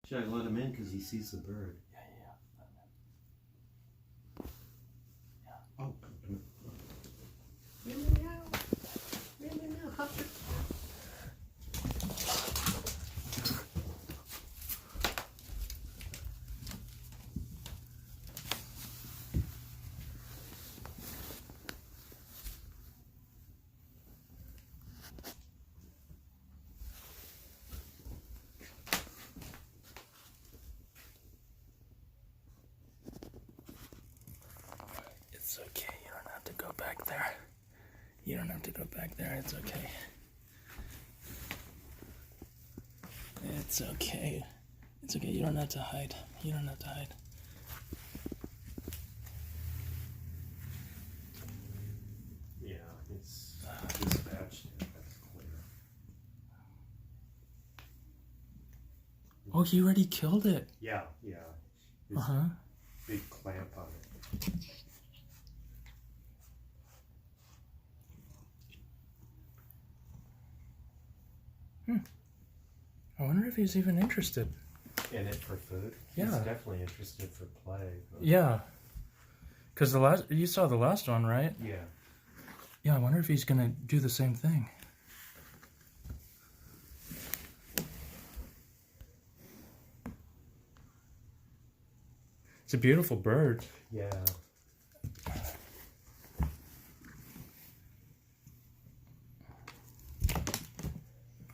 Should I let him in because he sees the bird? Yeah. Oh. It's okay, you don't have to go back there. You don't have to go back there, it's okay. It's okay. It's okay, you don't have to hide. You don't have to hide. Yeah, it's dispatched. That's clear. Oh, he already killed it. Yeah. There's a big clamp on it. I wonder if he's even interested. In it for food? Yeah. He's definitely interested for play. But... Yeah. Because you saw the last one, right? Yeah. Yeah, I wonder if he's gonna do the same thing. It's a beautiful bird. Yeah.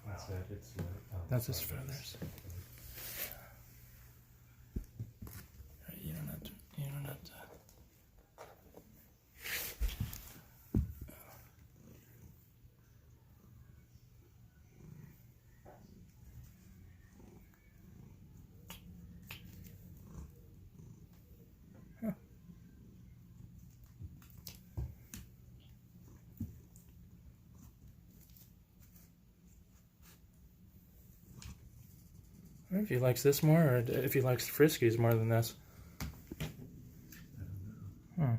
What's that? It's That's his feathers. You don't have to. You don't have to. I wonder if he likes this more, or if he likes Friskies more than this. I don't know.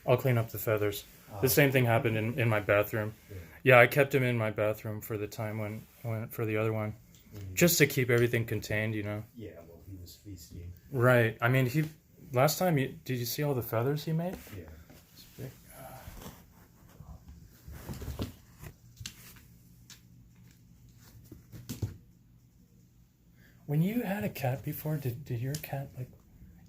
I'll clean up the feathers. The same thing happened in my bathroom. Yeah, I kept him in my bathroom for the time when I went for the other one. Just to keep everything contained, you know. Yeah, well, he was feasting. Right. I mean, last time, did you see all the feathers he made? Yeah. It's big. When you had a cat before, did your cat like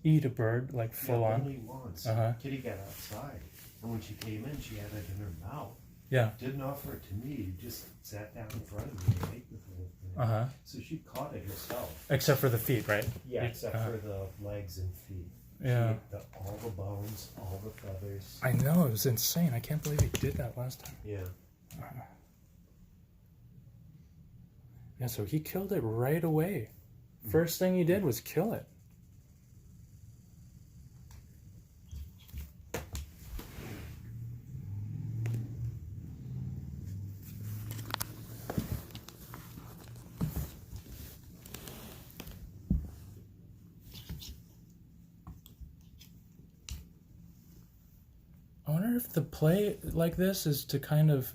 eat a bird like full on? Only once. Kitty got outside, and when she came in, she had it in her mouth. Yeah. Didn't offer it to me. Just sat down in front of me and ate the whole thing. So she caught it herself. Except for the feet, right? Yeah, except for the legs and feet. Yeah. She ate all the bones, all the feathers. I know, it was insane. I can't believe he did that last time. Yeah. Yeah, so he killed it right away. First thing he did was kill it. I wonder if the play like this is to kind of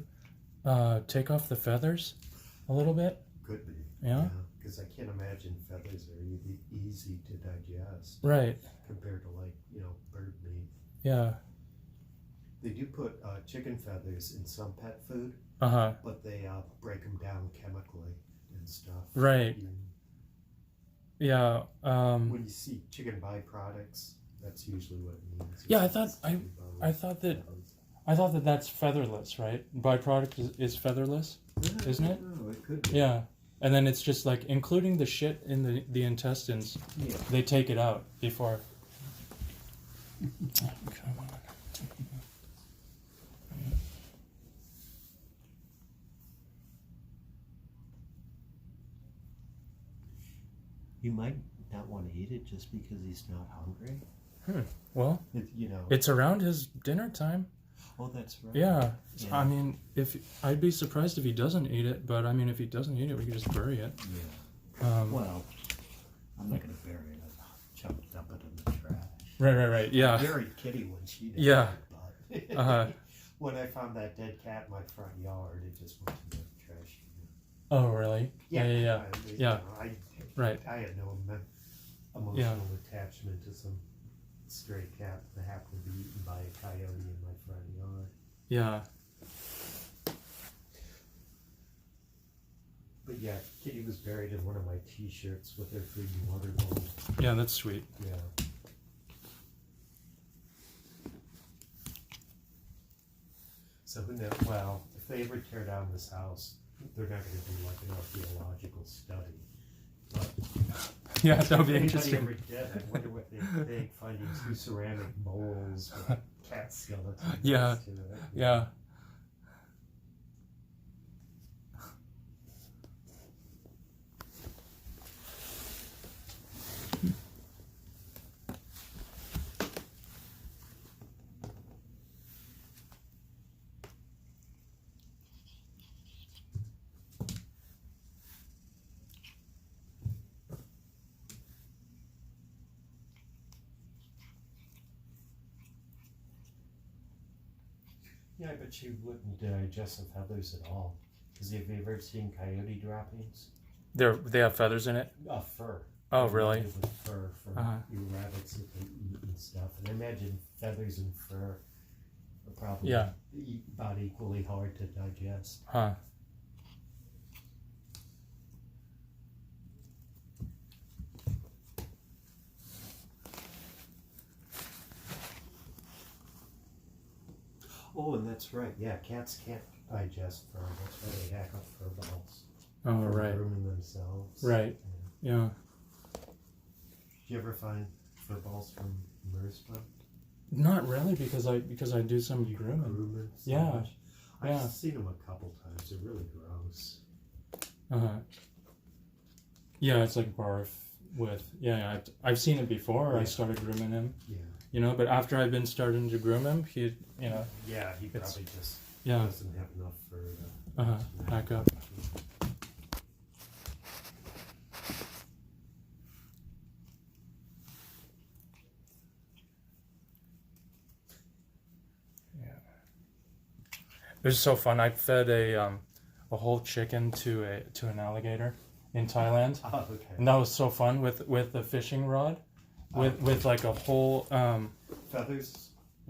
take off the feathers a little bit. Could be. Yeah? Because I can't imagine feathers are easy to digest. Right. Compared to bird meat. Yeah. They do put chicken feathers in some pet food. But they break them down chemically and stuff. Right. Yeah. When you see chicken byproducts, that's usually what it means. Yeah, I thought that that's featherless, right? Byproduct is featherless, isn't it? No, it could be. Yeah. And then it's just like including the shit in the intestines. Yeah. They take it out before. Come on. He might not want to eat it just because he's not hungry. Well, You know, it's around his dinner time. Oh, that's right. Yeah. I mean, if I'd be surprised if he doesn't eat it, but I mean, if he doesn't eat it, we could just bury it. Yeah. Well, I'm not going to bury it. I'll dump it in the trash. Right. Yeah. I buried Kitty when she died. Yeah. But when I found that dead cat in my front yard, it just went to the trash. Oh, really? Yeah. Right. I had no emotional attachment to some stray cat that happened to be eaten by a coyote in my front yard. Yeah. But yeah, Kitty was buried in one of my t-shirts with her food and water bowl. Yeah, that's sweet. Yeah. So who knows? Well, if they ever tear down this house, they're not going to do like an archaeological study. But yeah, that would be if interesting. anybody ever did, I wonder what they think, finding 2 ceramic bowls with cat skeletons. Yeah. Yeah. Yeah, I bet you wouldn't digest the feathers at all. Because have you ever seen coyote droppings? They have feathers in it? Fur. Oh, really? With fur from your rabbits that they eat and stuff. And I imagine feathers and fur are probably about equally hard to digest. Huh. Oh, and that's right. Yeah, cats can't digest fur. That's why they hack up fur balls. Oh, for right. grooming themselves. Right. Yeah. Did you ever find fur balls from Merspa? Not really, because I do some grooming. Groom it so Yeah. much. Yeah. I've seen them a couple times. They're really gross. Yeah, it's like barf with. Yeah, I've seen it before. Yeah. I started grooming him. Yeah. You know, but after I've been starting to groom him, he, you know. Yeah, he probably just Yeah. doesn't have enough fur to Back up. Yeah. It was so fun. I fed a whole chicken to an alligator in Thailand. Oh, okay. And that was so fun with a fishing rod, with like a whole feathers.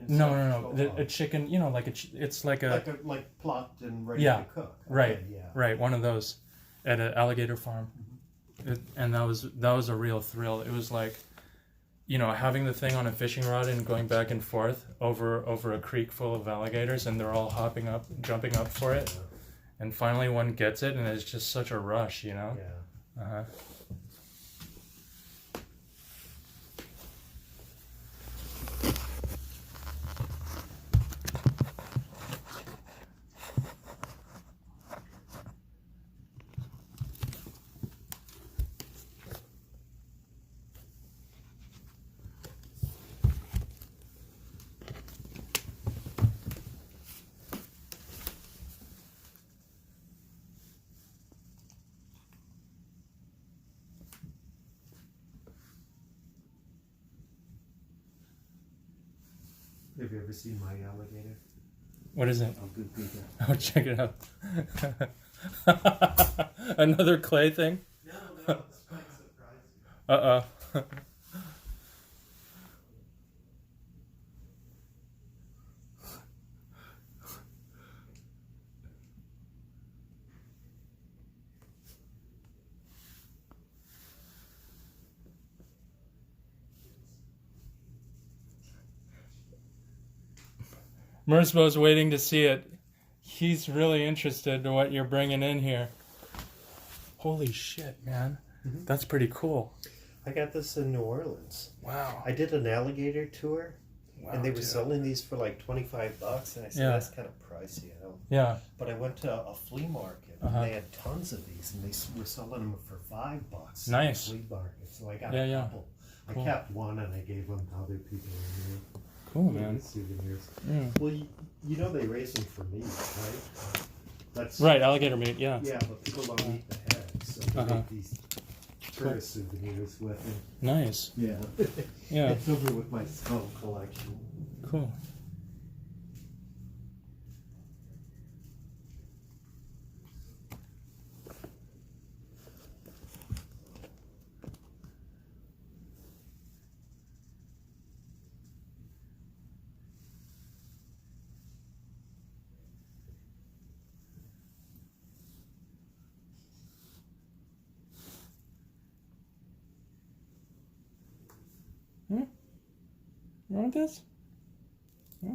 No. A chicken, you know, like it's like plucked and ready yeah, to cook. Right. Okay, yeah. Right. One of those at an alligator farm, and that was a real thrill. It was like, you know, having the thing on a fishing rod and going back and forth over a creek full of alligators, and they're all hopping up, jumping up for it. Yeah. And finally one gets it, and it's just such a rush, you know? Yeah. Have you ever seen my alligator? What is it? Oh, good people. Oh, check it out. Another clay thing? No, this might surprise you. Uh-oh. Mersbo's waiting to see it. He's really interested in what you're bringing in here. Holy shit, man. Mm-hmm. That's pretty cool. I got this in New Orleans. Wow. I did an alligator tour Wow, and they were dude. selling these for like $25, and I said, Yeah. that's kind of pricey. I don't. Yeah. But I went to a flea market, and they had tons of these, and they were selling them for $5. Nice. At the flea market, so I got Yeah, a yeah. couple. Cool. I kept one, and I gave them to other people in there. Cool, man. Souvenirs. Mm. Well, you know they raise them for meat, right? That's Right, alligator meat. Yeah. Yeah, but people don't eat the heads, so they make these tourist souvenirs with them. Nice. Yeah. Yeah. It's over with my skull collection. Cool. Hmm? You want this? Hmm?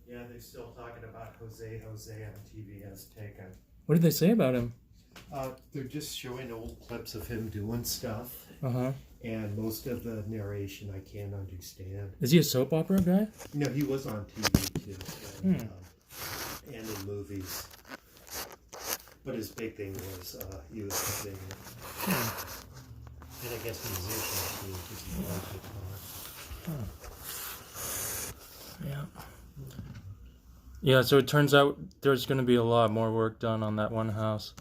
Yeah, they're still talking about Jose on TV Azteca. What did they say about him? They're just showing old clips of him doing stuff, Uh-huh. and most of the narration I can't understand. Is he a soap opera guy? No, he was on TV too, and in movies. But his big thing was he was a singer. And I guess musician too, because he played guitar. Yeah. Yeah, so it turns out there's going to be a lot more work done on that one house.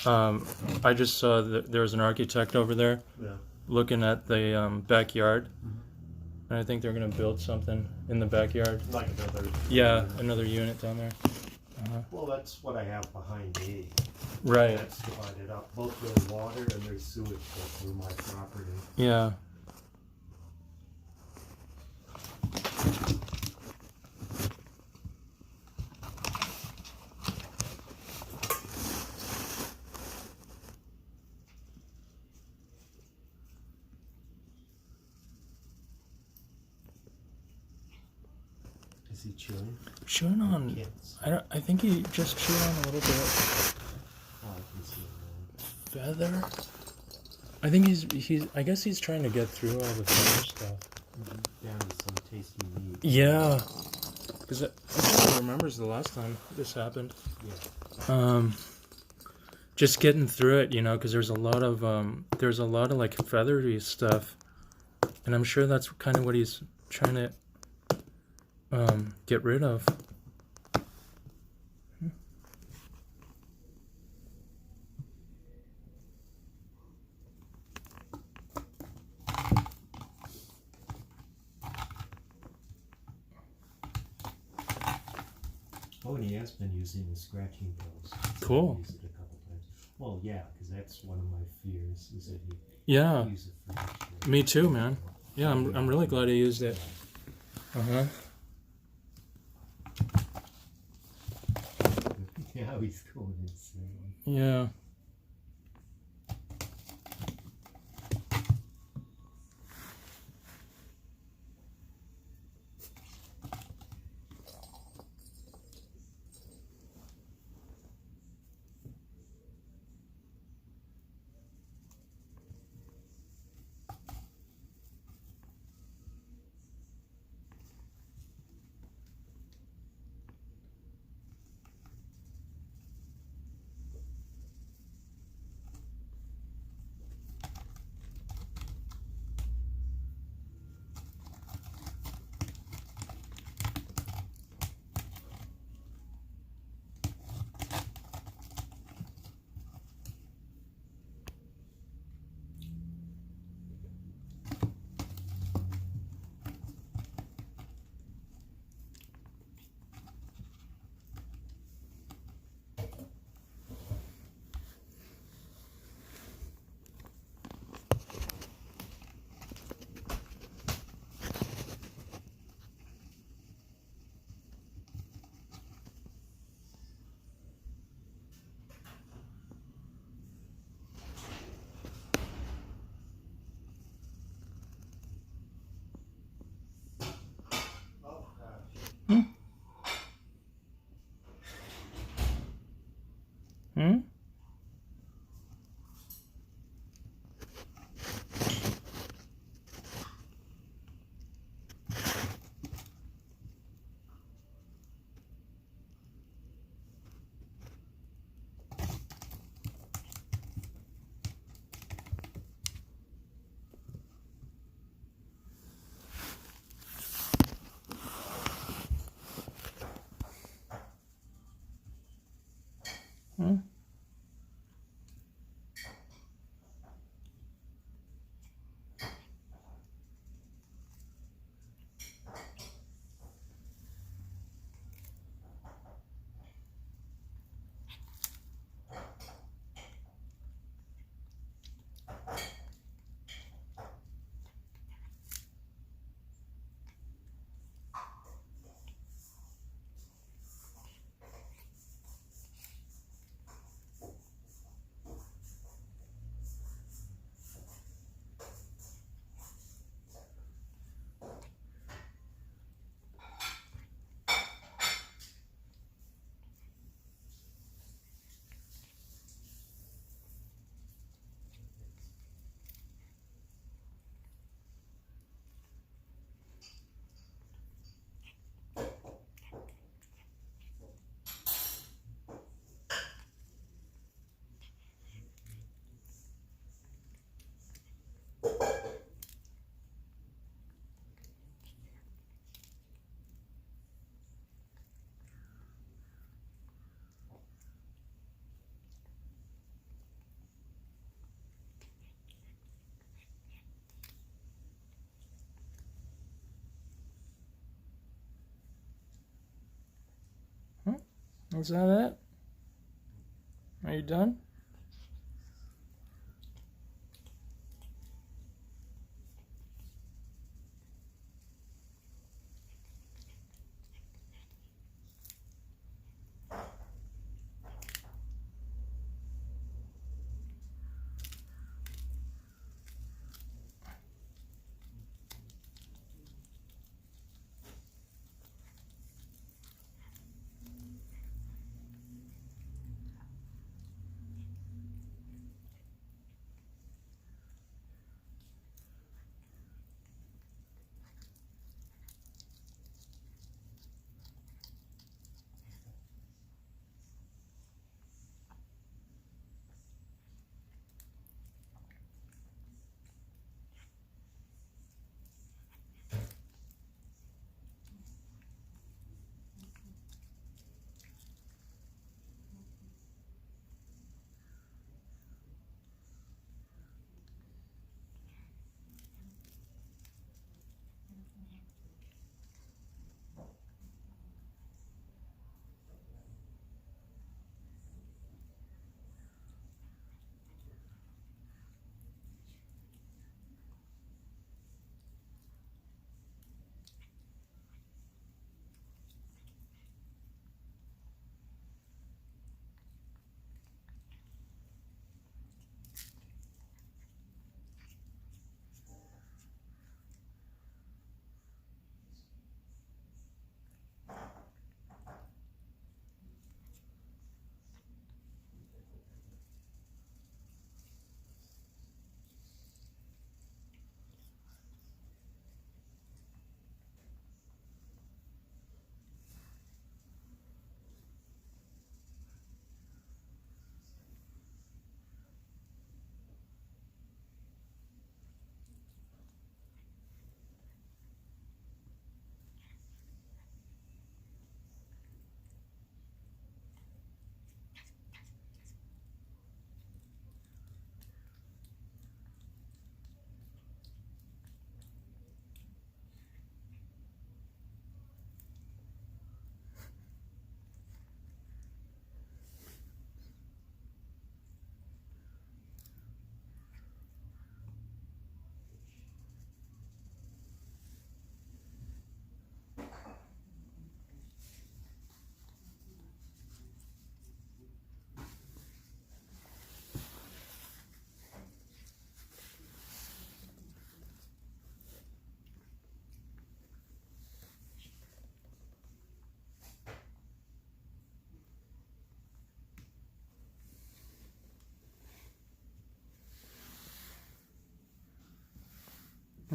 I just saw that there's an architect over there looking at the backyard. And I think they're going to build something in the backyard. Like another... Yeah, another unit down there. Well, that's what I have behind me. Right. That's divided up. Both their water and their sewage go through my property. Yeah. Is he chewing? Chewing on... I think he just chewed on a little bit. Oh, I can see it now. Feather? I think he's I guess he's trying to get through all the feather stuff. Down to some tasty meat. Yeah. Because I think remembers the last time this happened. Yeah. Just getting through it, you know, because there's a lot of like feathery stuff, and I'm sure that's kind of what he's trying to get rid of. Oh, and he has been using the scratching pills. Cool. Used it a couple times. Well, yeah, because that's one of my fears is that he Yeah. use it for next year. Me too, man. Yeah, I'm really glad he used it. Yeah, he's going insane. Yeah. Hmm? Hmm? Is that it? Are you done?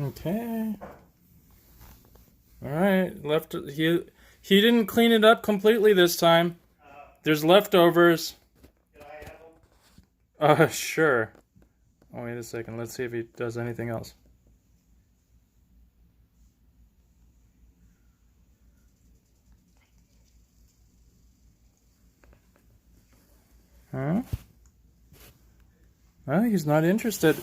Okay. All right. Left. He didn't clean it up completely this time. There's leftovers. Can I have them? Sure. Oh, wait a second. Let's see if he does anything else. Huh? Well, he's not interested.